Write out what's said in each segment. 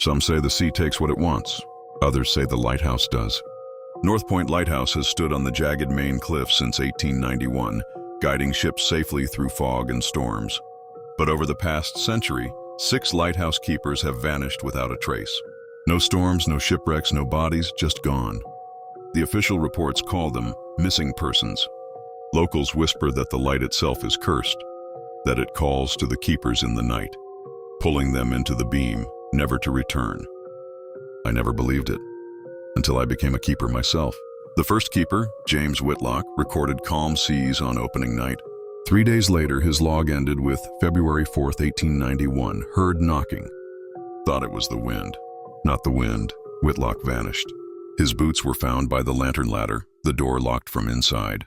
Some say the sea takes what it wants. Others say the lighthouse does. North Point Lighthouse has stood on the jagged Maine cliff since 1891, guiding ships safely through fog and storms. But over the past century, 6 lighthouse keepers have vanished without a trace. No storms, no shipwrecks, no bodies, just gone. The official reports call them missing persons. Locals whisper that the light itself is cursed, that it calls to the keepers in the night, pulling them into the beam, never to return. I never believed it, until I became a keeper myself. The first keeper, James Whitlock, recorded calm seas on opening night. 3 days later, his log ended with February 4th, 1891, heard knocking. Thought it was the wind. Not the wind. Whitlock vanished. His boots were found by the lantern ladder, the door locked from inside.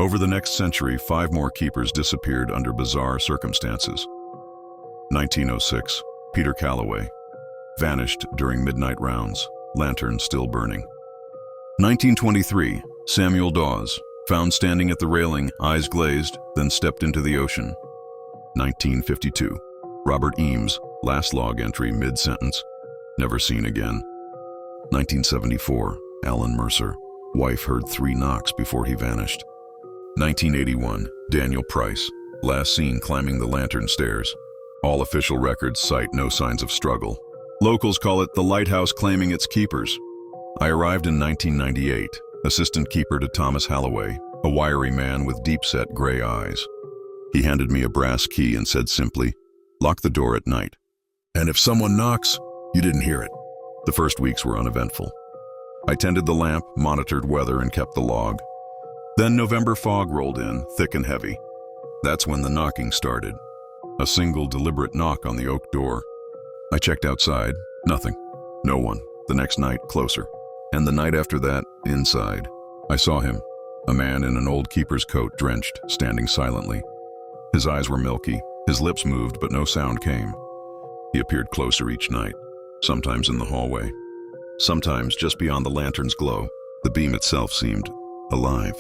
Over the next century, 5 more keepers disappeared under bizarre circumstances. 1906, Peter Calloway, vanished during midnight rounds, lantern still burning. 1923, Samuel Dawes, found standing at the railing, eyes glazed, then stepped into the ocean. 1952, Robert Eames, last log entry mid-sentence, never seen again. 1974, Alan Mercer, wife heard 3 knocks before he vanished. 1981, Daniel Price, last seen climbing the lantern stairs. All official records cite no signs of struggle. Locals call it the lighthouse claiming its keepers. I arrived in 1998, assistant keeper to Thomas Halloway, a wiry man with deep-set gray eyes. He handed me a brass key and said simply, "Lock the door at night. And if someone knocks, you didn't hear it." The first weeks were uneventful. I tended the lamp, monitored weather, and kept the log. Then November fog rolled in, thick and heavy. That's when the knocking started. A single deliberate knock on the oak door. I checked outside, nothing. No one. The next night, closer. And the night after that, inside. I saw him, a man in an old keeper's coat, drenched, standing silently. His eyes were milky, his lips moved, but no sound came. He appeared closer each night, sometimes in the hallway, sometimes just beyond the lantern's glow. The beam itself seemed alive.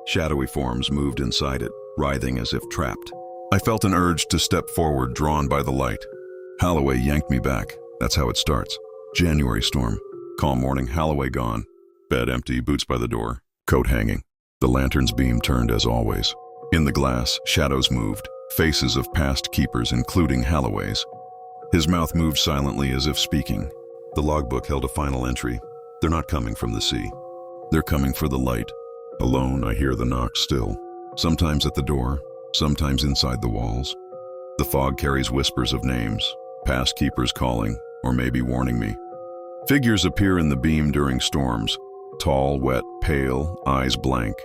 Shadowy forms moved inside it, writhing as if trapped. I felt an urge to step forward, drawn by the light. Halloway yanked me back. That's how it starts. January storm. Calm morning, Halloway gone. Bed empty, boots by the door, coat hanging. The lantern's beam turned as always. In the glass, shadows moved, faces of past keepers, including Halloway's. His mouth moved silently as if speaking. The logbook held a final entry. They're not coming from the sea. They're coming for the light. Alone, I hear the knock still. Sometimes at the door, sometimes inside the walls. The fog carries whispers of names, past keepers calling, or maybe warning me. Figures appear in the beam during storms, tall, wet, pale, eyes blank.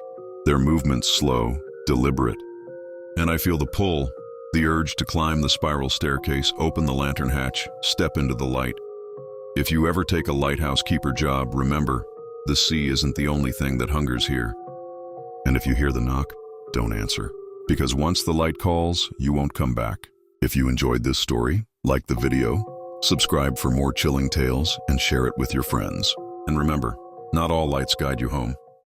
Their movements slow, deliberate. And I feel the pull, the urge to climb the spiral staircase, open the lantern hatch, step into the light. If you ever take a lighthouse keeper job, remember, the sea isn't the only thing that hungers here. And if you hear the knock, don't answer. Because once the light calls, you won't come back. If you enjoyed this story, like the video, subscribe for more chilling tales, and share it with your friends. And remember, not all lights guide you home.